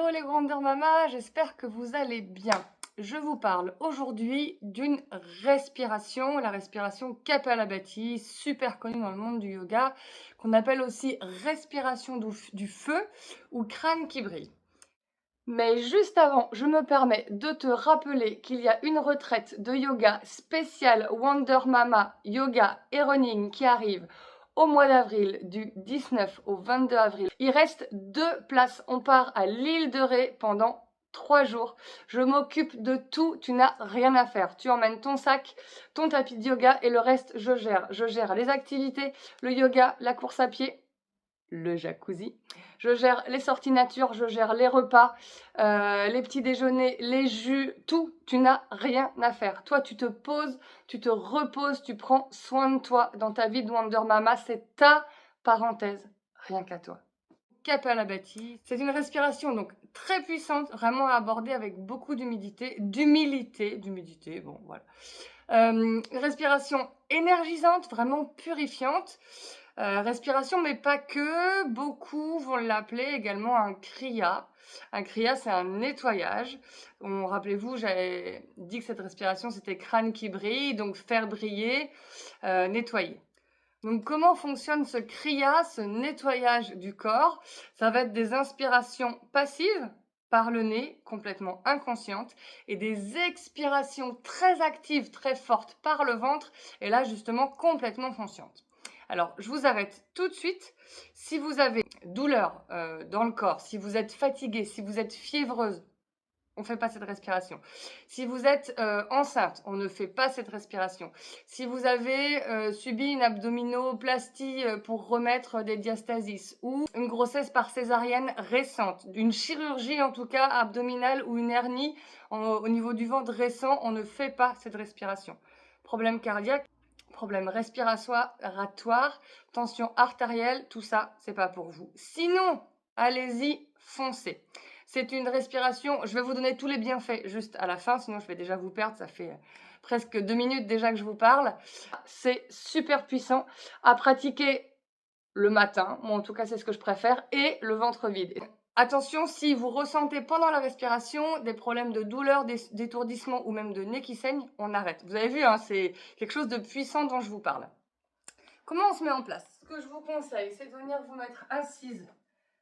Hello les Wonder Mama, j'espère que vous allez bien. Je vous parle aujourd'hui d'une respiration, la respiration Kapalabhati, super connue dans le monde du yoga, qu'on appelle aussi respiration du feu ou crâne qui brille. Mais juste avant, je me permets de te rappeler qu'il y a une retraite de yoga spéciale Wonder Mama Yoga et Running qui arrive au mois d'avril, du 19 au 22 avril. Il reste 2 places. On part à l'île de Ré pendant 3 jours. Je m'occupe de tout, tu n'as rien à faire. Tu emmènes ton sac, ton tapis de yoga et le reste, je gère. Je gère les activités, le yoga, la course à pied, le jacuzzi. Je gère les sorties nature, je gère les repas, les petits déjeuners, les jus, tout. Tu n'as rien à faire. Toi, tu te poses, tu te reposes, tu prends soin de toi dans ta vie de Wonder Mama. C'est ta parenthèse, rien qu'à toi. Kapalabhati, c'est une respiration donc très puissante, vraiment à aborder avec beaucoup d'humilité, bon voilà. Respiration énergisante, vraiment purifiante. Respiration, mais pas que. Beaucoup vont l'appeler également un kriya. Un kriya, c'est un nettoyage. Rappelez-vous, j'avais dit que cette respiration, c'était crâne qui brille, donc faire briller, nettoyer. Donc, comment fonctionne ce kriya, ce nettoyage du corps? Ça va être des inspirations passives par le nez, complètement inconscientes, et des expirations très actives, très fortes par le ventre, et là, justement, complètement conscientes. Alors, je vous arrête tout de suite. Si vous avez douleur dans le corps, si vous êtes fatigué, si vous êtes fiévreuse, on ne fait pas cette respiration. Si vous êtes enceinte, on ne fait pas cette respiration. Si vous avez subi une abdominoplastie pour remettre des diastasis ou une grossesse par césarienne récente, une chirurgie en tout cas abdominale ou une hernie au niveau du ventre récent, on ne fait pas cette respiration. Problème cardiaque, problème respiratoire, tension artérielle, tout ça, c'est pas pour vous. Sinon, allez-y, foncez. C'est une respiration, je vais vous donner tous les bienfaits juste à la fin, sinon je vais déjà vous perdre, ça fait presque 2 minutes déjà que je vous parle. C'est super puissant à pratiquer le matin, moi en tout cas c'est ce que je préfère, et le ventre vide. Attention, si vous ressentez pendant la respiration des problèmes de douleur, d'étourdissement ou même de nez qui saigne, on arrête. Vous avez vu, hein, c'est quelque chose de puissant dont je vous parle. Comment on se met en place? Ce que je vous conseille, c'est de venir vous mettre assise.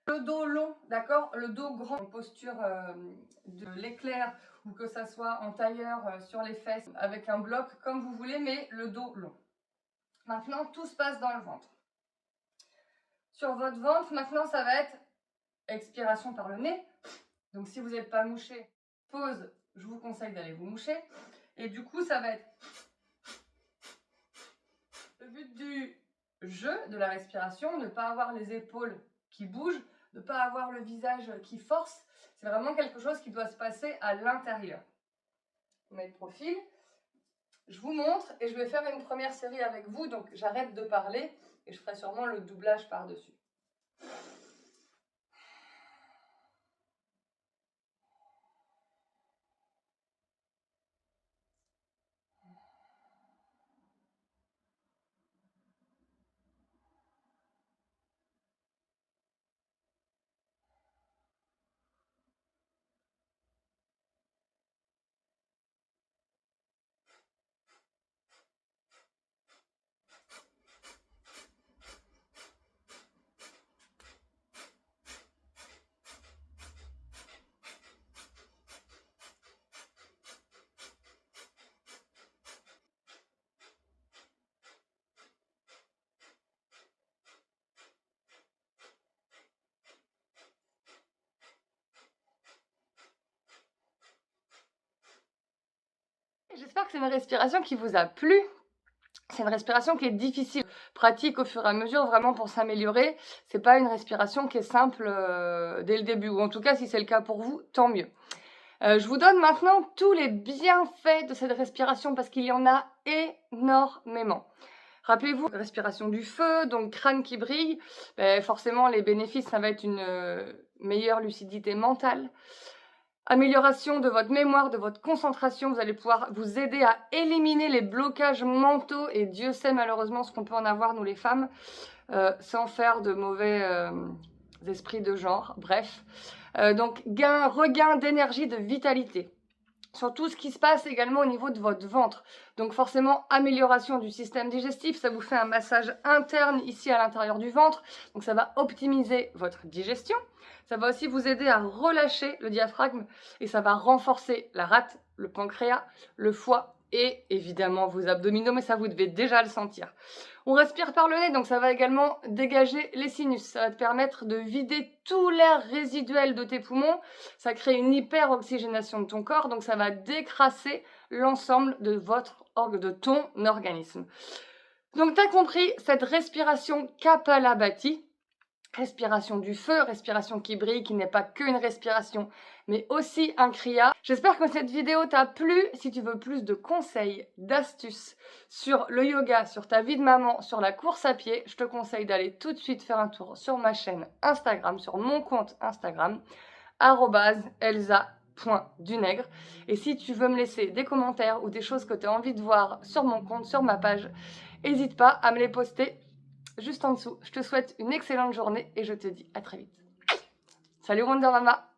Le dos long, d'accord? Le dos grand, en posture de l'éclair ou que ça soit en tailleur sur les fesses avec un bloc, comme vous voulez, mais le dos long. Maintenant, tout se passe dans le ventre. Sur votre ventre, maintenant, ça va être expiration par le nez. Donc, si vous n'êtes pas mouché, pause, je vous conseille d'aller vous moucher. Et du coup, ça va être le but du jeu de la respiration, ne pas avoir les épaules qui bougent, de ne pas avoir le visage qui force. C'est vraiment quelque chose qui doit se passer à l'intérieur. On met le profil. Je vous montre et je vais faire une première série avec vous. Donc j'arrête de parler et je ferai sûrement le doublage par-dessus. J'espère que c'est une respiration qui vous a plu. C'est une respiration qui est difficile, pratique au fur et à mesure, vraiment pour s'améliorer. C'est pas une respiration qui est simple dès le début, ou en tout cas, si c'est le cas pour vous, tant mieux. Je vous donne maintenant tous les bienfaits de cette respiration parce qu'il y en a énormément. Rappelez-vous, respiration du feu, donc crâne qui brille, forcément les bénéfices, ça va être une meilleure lucidité mentale. Amélioration de votre mémoire, de votre concentration, vous allez pouvoir vous aider à éliminer les blocages mentaux, et Dieu sait malheureusement ce qu'on peut en avoir, nous les femmes, sans faire de mauvais esprits de genre, bref. Donc regain d'énergie, de vitalité. Sur tout ce qui se passe également au niveau de votre ventre. Donc forcément, amélioration du système digestif, ça vous fait un massage interne ici à l'intérieur du ventre, donc ça va optimiser votre digestion. Ça va aussi vous aider à relâcher le diaphragme et ça va renforcer la rate, le pancréas, le foie et évidemment vos abdominaux, mais ça vous devez déjà le sentir. On respire par le nez, donc ça va également dégager les sinus. Ça va te permettre de vider tout l'air résiduel de tes poumons. Ça crée une hyperoxygénation de ton corps, donc ça va décrasser l'ensemble de ton organisme. Donc tu as compris, cette respiration Kapalabhati, respiration du feu, respiration qui brille, qui n'est pas qu'une respiration, mais aussi un kriya. J'espère que cette vidéo t'a plu. Si tu veux plus de conseils, d'astuces sur le yoga, sur ta vie de maman, sur la course à pied, je te conseille d'aller tout de suite faire un tour sur ma chaîne Instagram, sur mon compte Instagram, @elsa.dunègre. Et si tu veux me laisser des commentaires ou des choses que tu as envie de voir sur mon compte, sur ma page, n'hésite pas à me les poster juste en dessous. Je te souhaite une excellente journée et je te dis à très vite. Salut Wonder Mama!